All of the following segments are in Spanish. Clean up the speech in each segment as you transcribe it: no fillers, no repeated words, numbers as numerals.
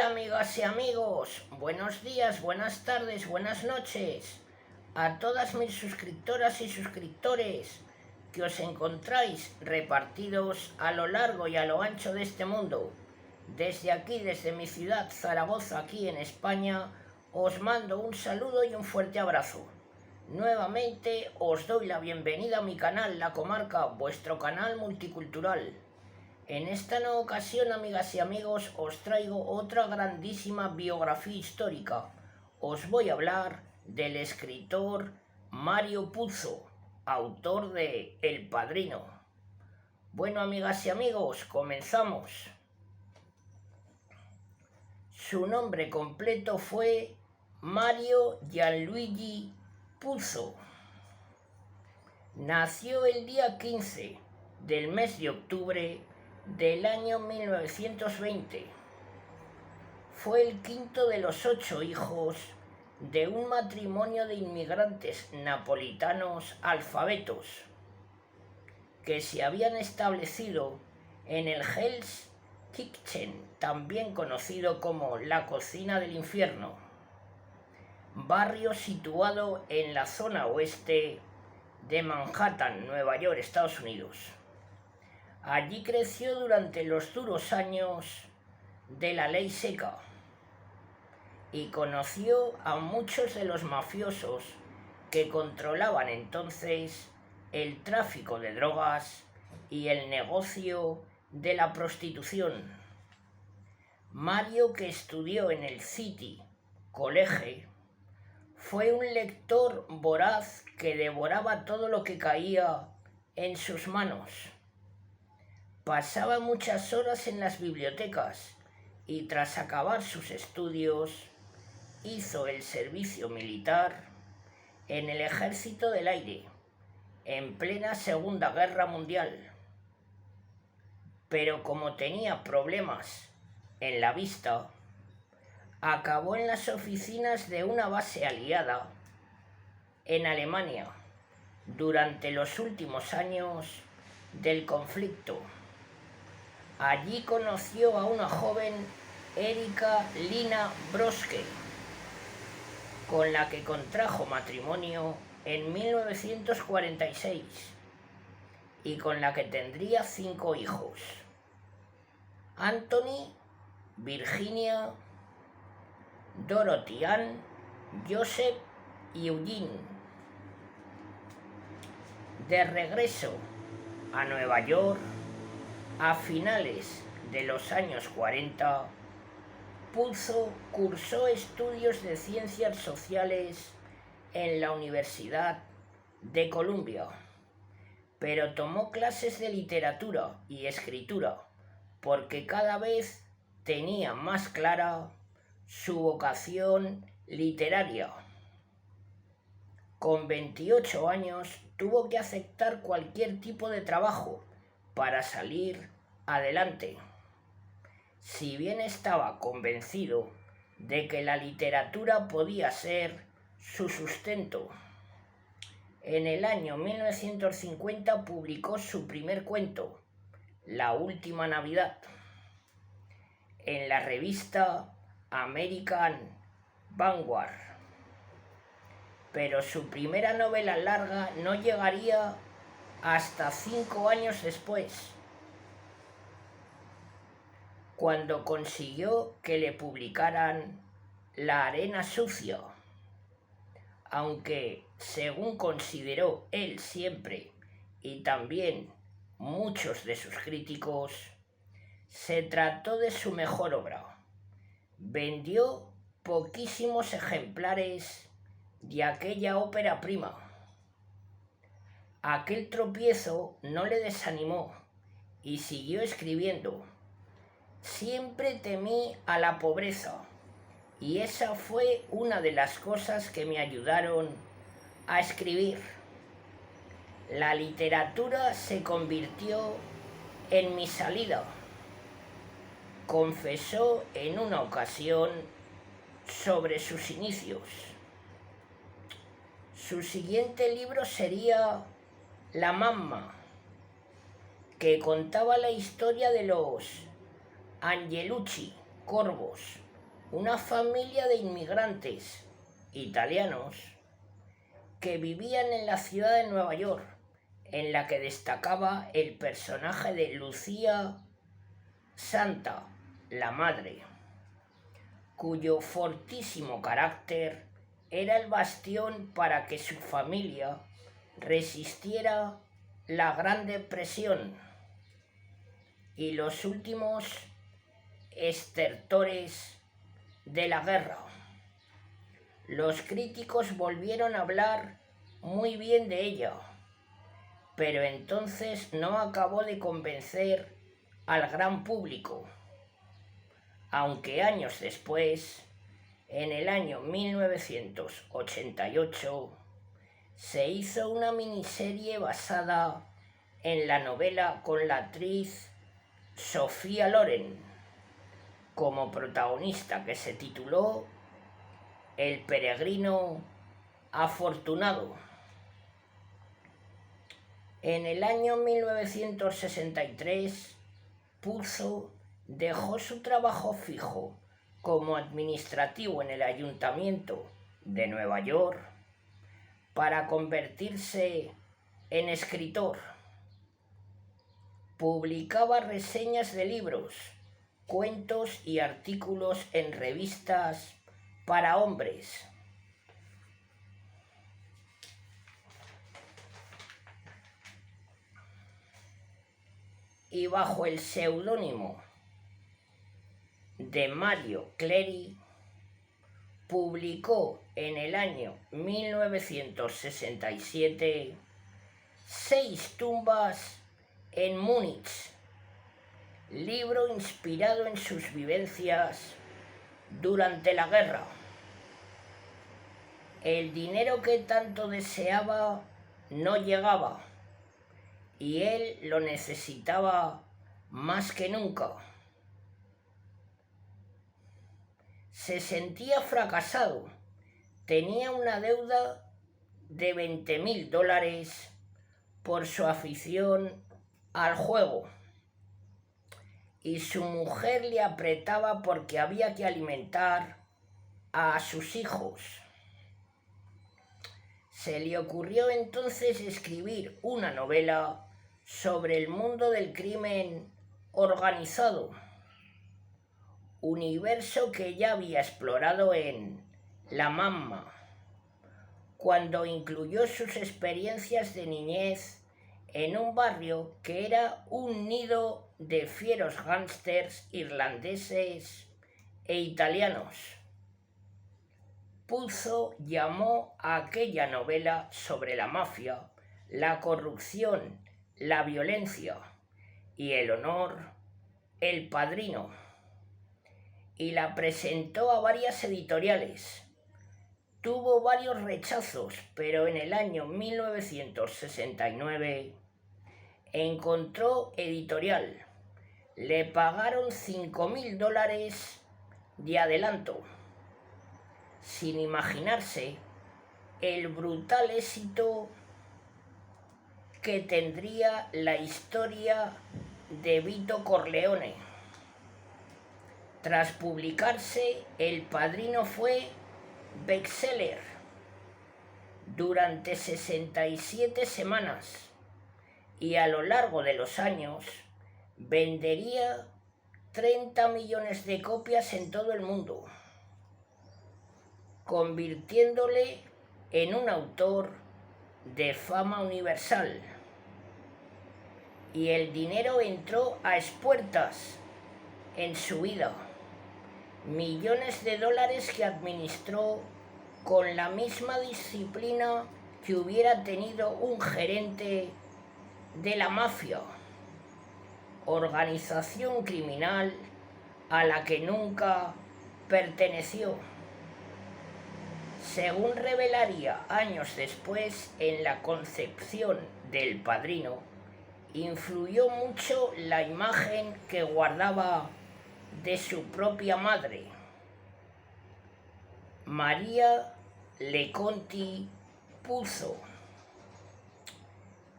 Hola amigas y amigos, buenos días, buenas tardes, buenas noches a todas mis suscriptoras y suscriptores que os encontráis repartidos a lo largo y a lo ancho de este mundo. Desde aquí, desde mi ciudad Zaragoza, aquí en España, os mando un saludo y un fuerte abrazo. Nuevamente os doy la bienvenida a mi canal La Comarca, vuestro canal multicultural. En esta nueva ocasión, amigas y amigos, os traigo otra grandísima biografía histórica. Os voy a hablar del escritor Mario Puzo, autor de El Padrino. Bueno, amigas y amigos, comenzamos. Su nombre completo fue Mario Gianluigi Puzo. Nació el día 15 del mes de octubre del año 1920. Fue el quinto de los 8 hijos de un matrimonio de inmigrantes napolitanos alfabetos que se habían establecido en el Hell's Kitchen, también conocido como la cocina del infierno, barrio situado en la zona oeste de Manhattan, Nueva York, Estados Unidos. Allí creció durante los duros años de la ley seca y conoció a muchos de los mafiosos que controlaban entonces el tráfico de drogas y el negocio de la prostitución. Mario, que estudió en el City College, fue un lector voraz que devoraba todo lo que caía en sus manos. Pasaba muchas horas en las bibliotecas y tras acabar sus estudios hizo el servicio militar en el Ejército del Aire en plena Segunda Guerra Mundial. Pero como tenía problemas en la vista, acabó en las oficinas de una base aliada en Alemania durante los últimos años del conflicto. Allí conoció a una joven Erika Lina Broske, con la que contrajo matrimonio en 1946 y con la que tendría 5 hijos: Anthony, Virginia, Dorothy Ann, Joseph y Eugene. De regreso a Nueva York, a finales de los años 40, Puzo cursó estudios de ciencias sociales en la Universidad de Columbia, pero tomó clases de literatura y escritura porque cada vez tenía más clara su vocación literaria. Con 28 años tuvo que aceptar cualquier tipo de trabajo para salir adelante. Si bien estaba convencido de que la literatura podía ser su sustento, en el año 1950 publicó su primer cuento, La Última Navidad, en la revista American Vanguard. Pero su primera novela larga no llegaría hasta 5 años después, cuando consiguió que le publicaran La Arena Sucia, aunque, según consideró él siempre y también muchos de sus críticos, se trató de su mejor obra. Vendió poquísimos ejemplares de aquella ópera prima. Aquel tropiezo no le desanimó y siguió escribiendo. Siempre temí a la pobreza y esa fue una de las cosas que me ayudaron a escribir. La literatura se convirtió en mi salida, confesó en una ocasión sobre sus inicios. Su siguiente libro sería La Mamma, que contaba la historia de los Angelucci, corvos, una familia de inmigrantes italianos que vivían en la ciudad de Nueva York, en la que destacaba el personaje de Lucía Santa, la madre, cuyo fortísimo carácter era el bastión para que su familia resistiera la Gran Depresión y los últimos estertores de la guerra. Los críticos volvieron a hablar muy bien de ella, pero entonces no acabó de convencer al gran público, aunque años después, en el año 1988, se hizo una miniserie basada en la novela con la actriz Sofía Loren como protagonista, que se tituló El peregrino afortunado. En el año 1963, Puzo dejó su trabajo fijo como administrativo en el Ayuntamiento de Nueva York para convertirse en escritor. Publicaba reseñas de libros, cuentos y artículos en revistas para hombres. Y bajo el seudónimo de Mario Clery, publicó en el año 1967 6 tumbas en Múnich, libro inspirado en sus vivencias durante la guerra. El dinero que tanto deseaba no llegaba y él lo necesitaba más que nunca. Se sentía fracasado, tenía una deuda de $20,000 por su afición al juego y su mujer le apretaba porque había que alimentar a sus hijos. Se le ocurrió entonces escribir una novela sobre el mundo del crimen organizado, universo que ya había explorado en La Mamma, cuando incluyó sus experiencias de niñez en un barrio que era un nido de fieros gángsters irlandeses e italianos. Puzo llamó a aquella novela sobre la mafia, la corrupción, la violencia y el honor, El Padrino, y la presentó a varias editoriales. Tuvo varios rechazos, pero en el año 1969 encontró editorial. Le pagaron $5,000 de adelanto, sin imaginarse el brutal éxito que tendría la historia de Vito Corleone. Tras publicarse, El Padrino fue bestseller durante 67 semanas y a lo largo de los años vendería 30 millones de copias en todo el mundo, convirtiéndole en un autor de fama universal. Y el dinero entró a espuertas en su vida. Millones de dólares que administró con la misma disciplina que hubiera tenido un gerente de la mafia, organización criminal a la que nunca perteneció. Según revelaría años después, en la concepción del Padrino influyó mucho la imagen que guardaba de su propia madre, María Leconti Puzo.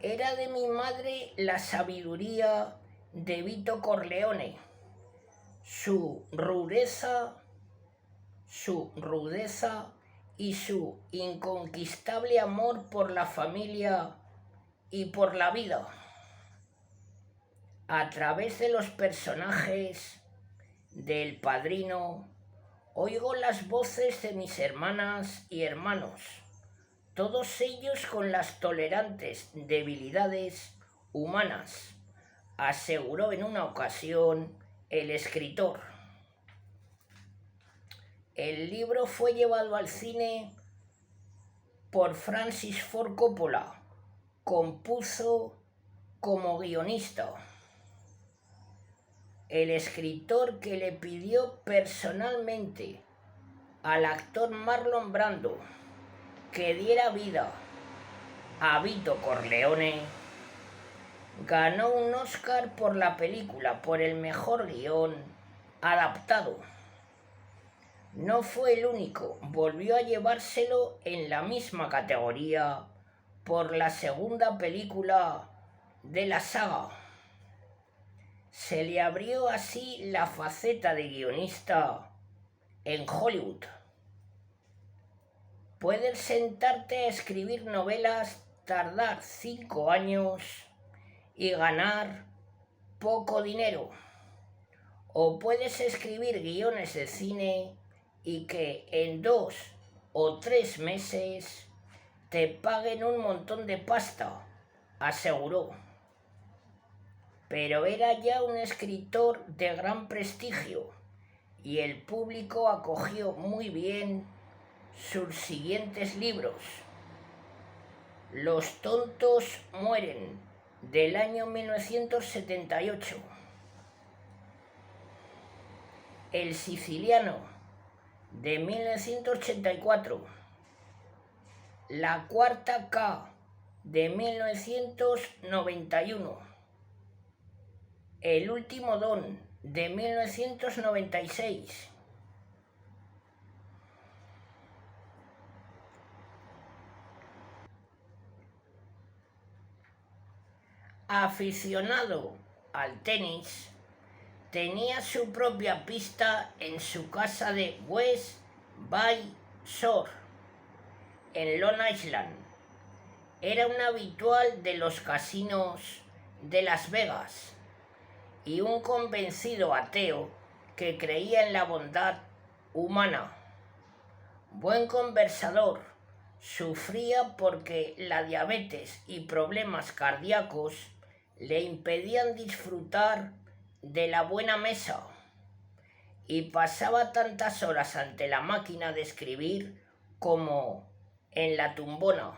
Era de mi madre la sabiduría de Vito Corleone, su rudeza su rudeza y su inconquistable amor por la familia y por la vida. A través de los personajes del Padrino, oigo las voces de mis hermanas y hermanos, todos ellos con las tolerantes debilidades humanas, aseguró en una ocasión el escritor. El libro fue llevado al cine por Francis Ford Coppola, compuso como guionista. El escritor que le pidió personalmente al actor Marlon Brando que diera vida a Vito Corleone, ganó un Oscar por la película por el mejor guión adaptado. No fue el único, volvió a llevárselo en la misma categoría por la segunda película de la saga. Se le abrió así la faceta de guionista en Hollywood. Puedes sentarte a escribir novelas, tardar 5 años y ganar poco dinero. O puedes escribir guiones de cine y que en 2 o 3 meses te paguen un montón de pasta, aseguró. Pero era ya un escritor de gran prestigio y el público acogió muy bien sus siguientes libros. Los tontos mueren, del año 1978. El siciliano, de 1984. La cuarta K, de 1991. El último Don, de 1996. Aficionado al tenis, tenía su propia pista en su casa de West Bay Shore, en Long Island. Era un habitual de los casinos de Las Vegas y un convencido ateo que creía en la bondad humana. Buen conversador, sufría porque la diabetes y problemas cardíacos le impedían disfrutar de la buena mesa y pasaba tantas horas ante la máquina de escribir como en la tumbona.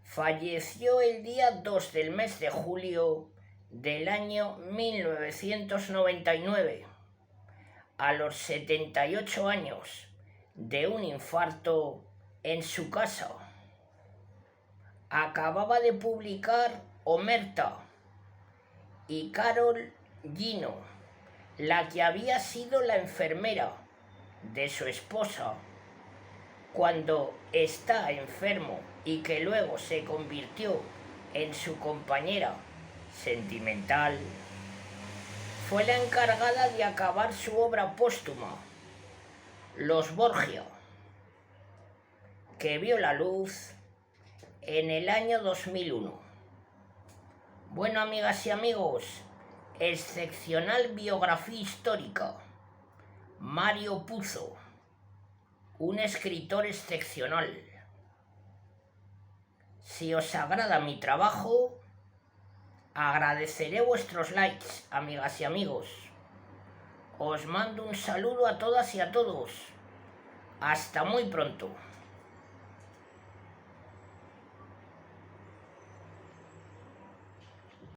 Falleció el día 2 del mes de julio del año 1999, a los 78 años, de un infarto en su casa. Acababa de publicar Omerta y Carol Gino, la que había sido la enfermera de su esposa cuando está enfermo y que luego se convirtió en su compañera sentimental, fue la encargada de acabar su obra póstuma, Los Borgia, que vio la luz en el año 2001. Bueno, amigas y amigos, excepcional biografía histórica. Mario Puzo, un escritor excepcional. Si os agrada mi trabajo, agradeceré vuestros likes, amigas y amigos. Os mando un saludo a todas y a todos. Hasta muy pronto.